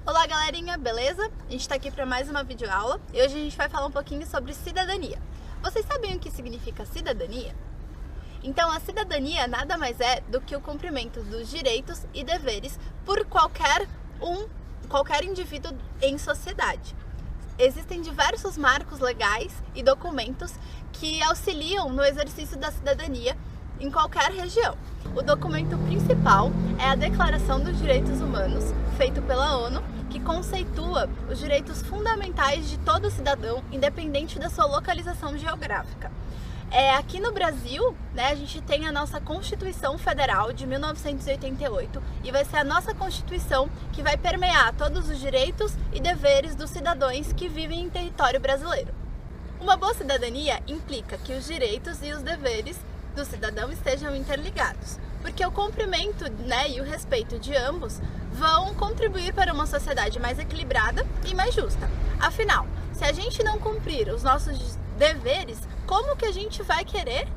Olá galerinha, beleza? A gente tá aqui para mais uma videoaula e hoje a gente vai falar um pouquinho sobre cidadania. Vocês sabem o que significa cidadania? Então a cidadania nada mais é do que o cumprimento dos direitos e deveres por qualquer indivíduo em sociedade. Existem diversos marcos legais e documentos que auxiliam no exercício da cidadania em qualquer região. O documento principal é a Declaração dos Direitos Humanos, feito pela ONU, que conceitua os direitos fundamentais de todo cidadão, independente da sua localização geográfica. Aqui no Brasil, a gente tem a nossa Constituição Federal de 1988 e vai ser a nossa Constituição que vai permear todos os direitos e deveres dos cidadãos que vivem em território brasileiro. Uma boa cidadania implica que os direitos e os deveres do cidadão estejam interligados, porque o cumprimento e o respeito de ambos vão contribuir para uma sociedade mais equilibrada e mais justa. Afinal, se a gente não cumprir os nossos deveres, como que a gente vai querer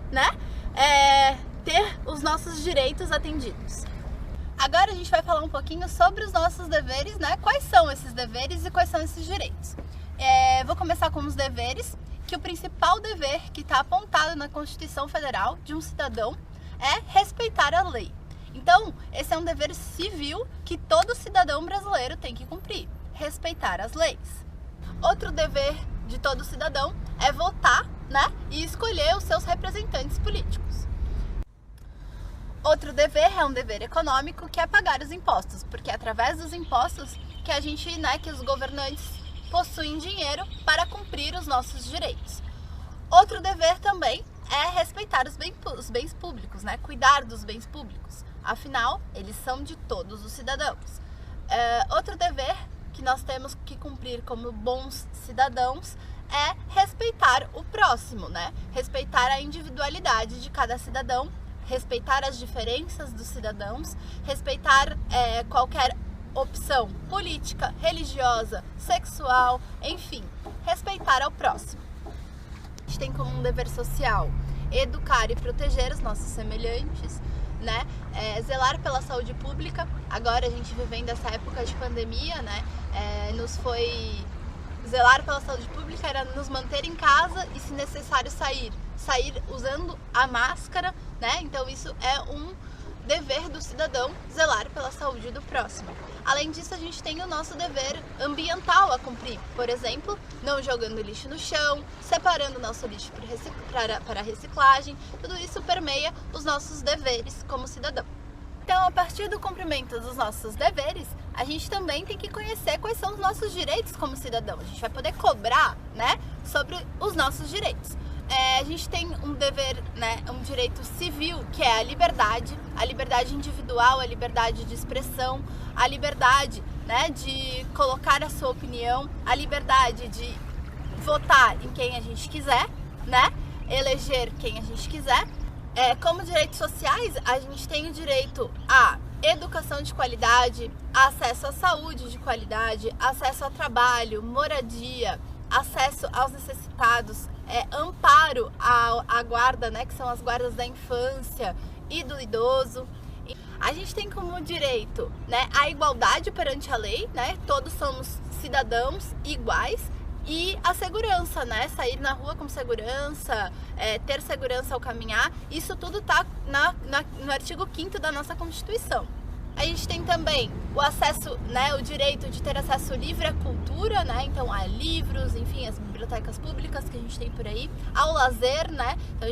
ter os nossos direitos atendidos? Agora a gente vai falar um pouquinho sobre os nossos deveres, quais são esses deveres e quais são esses direitos. Vou começar com os deveres, que o principal dever que está apontado na Constituição Federal de um cidadão é respeitar a lei. Então, esse é um dever civil que todo cidadão brasileiro tem que cumprir, respeitar as leis. Outro dever de todo cidadão é votar, e escolher os seus representantes políticos. Outro dever é um dever econômico, que é pagar os impostos, porque é através dos impostos que a gente, que os governantes possuem dinheiro para cumprir os nossos direitos. Outro dever também é respeitar os bens públicos, cuidar dos bens públicos. Afinal, eles são de todos os cidadãos. Outro dever que nós temos que cumprir como bons cidadãos é respeitar o próximo, respeitar a individualidade de cada cidadão, respeitar as diferenças dos cidadãos, respeitar qualquer opção política, religiosa, sexual, enfim, respeitar ao próximo. A gente tem como um dever social educar e proteger os nossos semelhantes, zelar pela saúde pública. Agora a gente vivendo essa época de pandemia, zelar pela saúde pública era nos manter em casa e, se necessário, sair usando a máscara, Então isso é um dever do cidadão, zelar pela saúde do próximo. Além disso, a gente tem o nosso dever ambiental a cumprir, por exemplo, não jogando lixo no chão, separando o nosso lixo para reciclagem. Tudo isso permeia os nossos deveres como cidadão. Então, a partir do cumprimento dos nossos deveres, a gente também tem que conhecer quais são os nossos direitos como cidadão. A gente vai poder cobrar, sobre os nossos direitos. A gente tem um dever, um direito civil, que é a liberdade individual, a liberdade de expressão, a liberdade, de colocar a sua opinião, a liberdade de votar em quem a gente quiser, eleger quem a gente quiser. Como direitos sociais, a gente tem o direito à educação de qualidade, acesso à saúde de qualidade, acesso ao trabalho, moradia, acesso aos necessitados, amparo à guarda, que são as guardas da infância e do idoso. A gente tem como direito, a igualdade perante a lei, todos somos cidadãos iguais, e a segurança, sair na rua com segurança, ter segurança ao caminhar. Isso tudo está no artigo 5º da nossa Constituição. A gente tem também o acesso, o direito de ter acesso livre à cultura, então a livros, enfim, as bibliotecas públicas que a gente tem por aí, ao lazer, então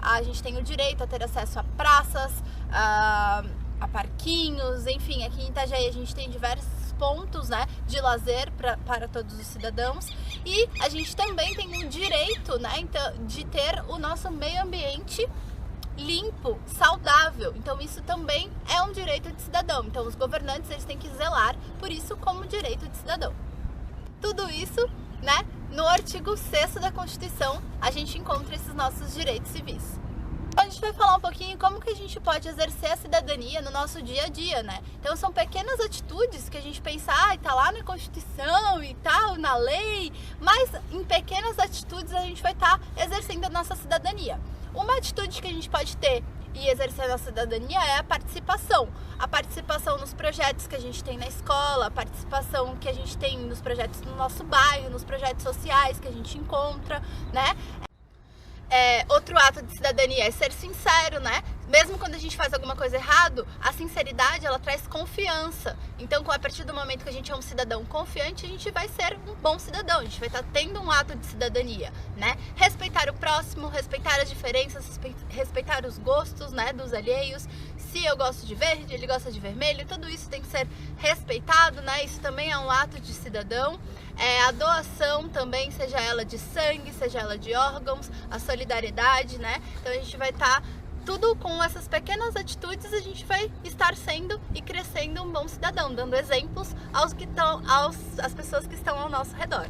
a gente tem o direito a ter acesso a praças, a parquinhos, enfim, aqui em Itajaí a gente tem diversos pontos, de lazer para todos os cidadãos, e a gente também tem o direito, então, de ter o nosso meio ambiente limpo, saudável. Então isso também é um direito de cidadão. Então os governantes, eles têm que zelar por isso como direito de cidadão. Tudo isso, no artigo 6º da Constituição, a gente encontra esses nossos direitos civis. Então a gente vai falar um pouquinho como que a gente pode exercer a cidadania no nosso dia a dia, Então são pequenas atitudes que a gente pensa, tá lá na Constituição e tal, na lei, mas em pequenas atitudes a gente vai estar exercendo a nossa cidadania. Uma atitude que a gente pode ter e exercer a nossa cidadania é a participação. A participação nos projetos que a gente tem na escola, a participação que a gente tem nos projetos no nosso bairro, nos projetos sociais que a gente encontra, né? Outro ato de cidadania é ser sincero, né? Mesmo quando a gente faz alguma coisa errado, a sinceridade, ela traz confiança. Então, a partir do momento que a gente é um cidadão confiante, a gente vai ser um bom cidadão, a gente vai estar tendo um ato de cidadania, né? Respeitar o próximo, respeitar as diferenças, respeitar os gostos, né, dos alheios. Se eu gosto de verde, ele gosta de vermelho, tudo isso tem que ser respeitado, né? Isso também é um ato de cidadão. A doação também, seja ela de sangue, seja ela de órgãos, a solidariedade, né? Então a gente vai estar tudo com essas pequenas atitudes, a gente vai estar sendo e crescendo um bom cidadão, dando exemplos às pessoas que estão ao nosso redor.